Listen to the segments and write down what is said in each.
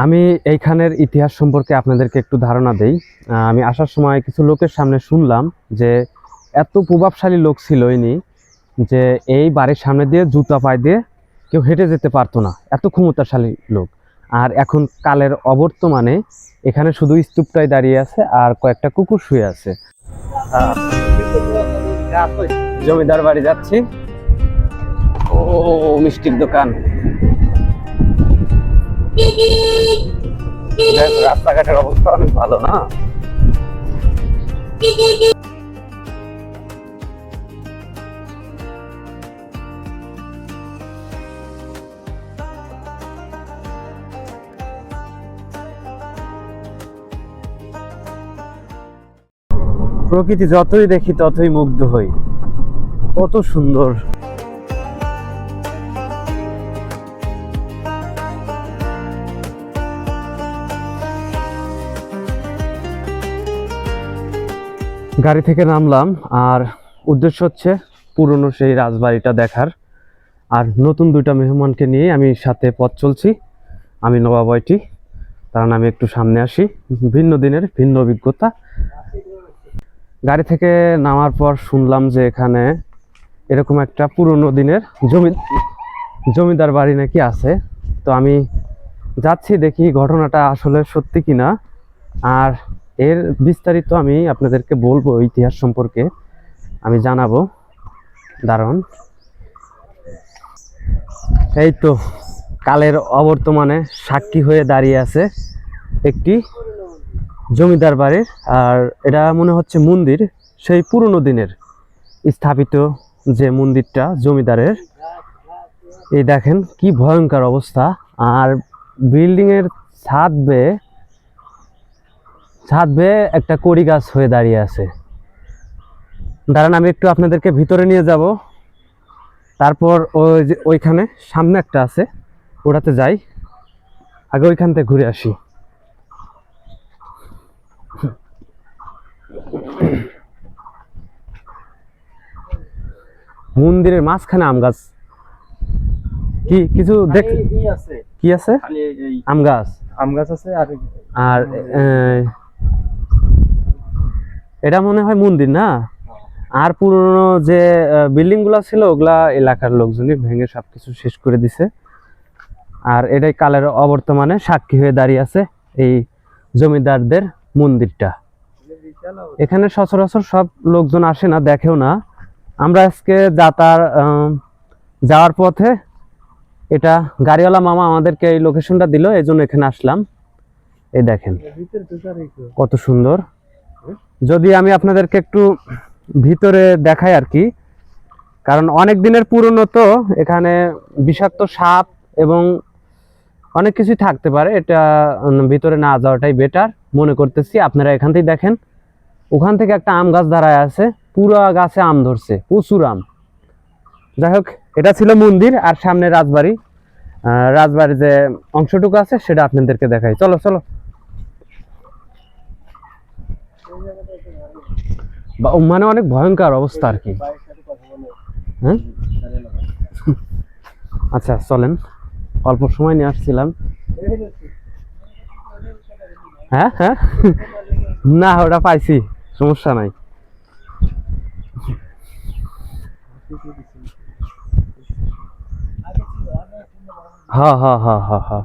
আমি এইখানের ইতিহাস সম্পর্কে আপনাদেরকে একটু ধারণা দেই। আমি আসার সময় কিছু লোকের সামনে শুনলাম যে এত প্রভাবশালী লোক ছিল ইনি, যে এই বাড়ির সামনে দিয়ে জুতা পায়ে দিয়ে কেউ হেঁটে যেতে পারতো না, এত ক্ষমতাশালী লোক। আর এখন কালের অবর্তমানে এখানে শুধু স্তূপটাই দাঁড়িয়ে আছে আর কয়েকটা কুকুর শুয়ে আছে। জমিদার বাড়ি যাচ্ছি। ও মিষ্টির দোকান, রাস্তাঘাটের অবস্থা অনেক ভালো না। প্রকৃতি যতই দেখি ততই মুগ্ধ হই, কত সুন্দর। গাড়ি থেকে নামলাম আর উদ্দেশ্য হচ্ছে পুরনো সেই রাজবাড়িটা দেখার, আর নতুন দুইটা মেহমানকে নিয়ে আমি সাথে পথ চলছি। আমি নবাবয়টি, কারণ আমি একটু সামনে আসি, ভিন্ন দিনের ভিন্ন অভিজ্ঞতা। গাড়ি থেকে নামার পর শুনলাম যে এখানে এরকম একটা পুরনো দিনের জমিদার বাড়ি নাকি আছে। তো আমি যাচ্ছি, দেখি ঘটনাটা আসলে সত্যি কিনা, আর এর বিস্তারিত আমি আপনাদেরকে বলবো, ইতিহাস সম্পর্কে আমি জানাবো। দারুণ। এই তো কালের অবর্তমানে সাক্ষী হয়ে দাঁড়িয়ে আছে একটি জমিদার বাড়ির, আর এটা মনে হচ্ছে মন্দির, সেই পুরনো দিনের স্থাপিত যে মন্দিরটা জমিদারের। এই দেখেন কি ভয়ঙ্কর অবস্থা, আর বিল্ডিং এর ছাদ বেয়ে একটা কড়ি গাছ হয়ে দাঁড়িয়ে আছে। দাঁড়ান, আমি একটু আপনাদেরকে ভিতরে নিয়ে যাব, তারপর ওই যে ওইখানে সামনে একটা আছে, ওটাতে যাই। আগে ওইখান থেকে ঘুরে আসি। মন্দিরের মাঝখানে আম গাছ, কি কিছু দেখ কি আছে? আম গাছ আছে। আর এটা মনে হয় মন্দির না। আর পুরনো যে বিল্ডিং গুলা ছিল ওগুলা এলাকার লোকজনই ভেঙে সবকিছু শেষ করে দিছে। আর এটাই কালের অবর্তমানে সাক্ষী হয়ে দাঁড়িয়ে আছে এই জমিদারদের মন্দিরটা। এখানে সচরাচর সব লোকজন আসে না, দেখেও না। আমরা আজকে যাওয়ার পথে এটা গাড়িওয়ালা মামা আমাদেরকে এই লোকেশনটা দিল, এই জন্য এখানে আসলাম। এই দেখেন কত সুন্দর। যদি আমি আপনাদেরকে একটু ভিতরে দেখাই আর কি, কারণ অনেক দিনের পুরনো তো, এখানে বিষাক্ত সাপ এবং অনেক কিছুই থাকতে পারে, এটা ভিতরে না যাওয়াটাই বেটার মনে করতেছি। আপনারা এখান থেকে দেখেন, ওখান থেকে একটা আম গাছ দাঁড়ায় আছে, পুরো গাছে আম ধরছে, প্রচুর আম। যাই হোক, এটা ছিল মন্দির, আর সামনে রাজবাড়ির যে অংশটুকু আছে সেটা আপনাদেরকে দেখাই। চলো চলো। মানে অনেক ভয়ঙ্কর অবস্থা আর কি। হ্যাঁ, আচ্ছা চলেন, অল্প সময় নিয়ে আসছিলাম। হ্যাঁ হ্যাঁ, না ওটা পাইছি, সমস্যা নাই। হ্যাঁ হ্যাঁ হ্যাঁ হ্যাঁ হ্যাঁ,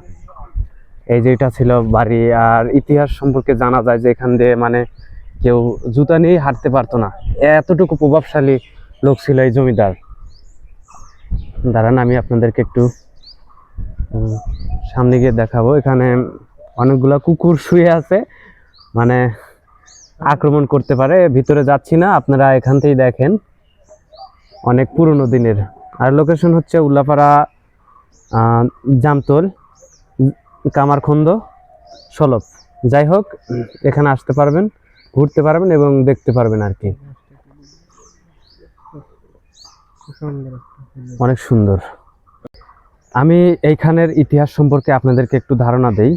এই যে এটা ছিল বাড়ি। আর ইতিহাস সম্পর্কে জানা যায় যে এখান দিয়ে মানে কেউ জুতা নিয়ে হাঁটতে পারতো না, এতটুকু প্রভাবশালী লোক ছিল এই জমিদার। দাঁড়ান, আমি আপনাদেরকে একটু সামনে গিয়ে দেখাবো। এখানে অনেকগুলা কুকুর শুয়ে আছে, মানে আক্রমণ করতে পারে। ভিতরে যাচ্ছি না, আপনারা এখান থেকেই দেখেন, অনেক পুরনো দিনের। আর লোকেশন হচ্ছে উল্লাপাড়া, জামতল, কামারখন্দ, সলপ। যাই হোক, এখানে আসতে পারবেন, ঘুরতে পারবেন এবং দেখতে পারবেন আর কি। অনেক সুন্দর। আমি এইখানের ইতিহাস সম্পর্কে আপনাদেরকে একটু ধারণা দেই।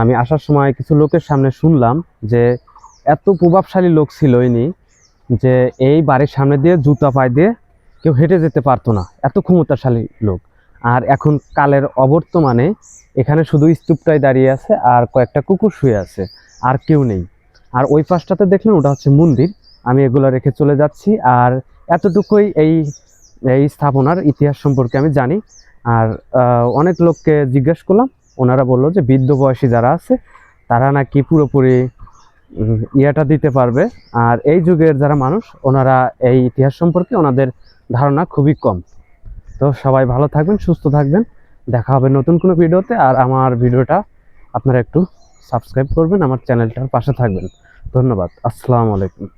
আমি আসার সময় কিছু লোকের সামনে শুনলাম যে এত প্রভাবশালী লোক ছিল ইনি, যে এই বাড়ির সামনে দিয়ে জুতা পায়ে দিয়ে কেউ হেঁটে যেতে পারতো না, এত ক্ষমতাশালী লোক। আর এখন কালের অবর্তমানে এখানে শুধু স্তূপটাই দাঁড়িয়ে আছে আর কয়েকটা কুকুর শুয়ে আছে, আর কেউ নেই। আর ওই পাশটাতে দেখলেন ওটা হচ্ছে মন্দির। আমি এগুলো রেখে চলে যাচ্ছি। আর এতটুকুই এই এই স্থাপনার ইতিহাস সম্পর্কে আমি জানি। আর অনেক লোককে জিজ্ঞেস করলাম, ওনারা বললো যে বৃদ্ধ বয়সী যারা আছে তারা নাকি পুরোপুরি ইয়েটা দিতে পারবে। আর এই যুগের যারা মানুষ ওনারা এই ইতিহাস সম্পর্কে ওনাদের ধারণা খুবই কম। তো সবাই ভালো থাকবেন, সুস্থ থাকবেন, দেখা হবে নতুন কোনো ভিডিওতে। আর আমার ভিডিওটা আপনারা একটু সাবস্ক্রাইব করবেন, আমার চ্যানেলটার পাশে থাকবেন। ধন্যবাদ। আসসালামু আলাইকুম।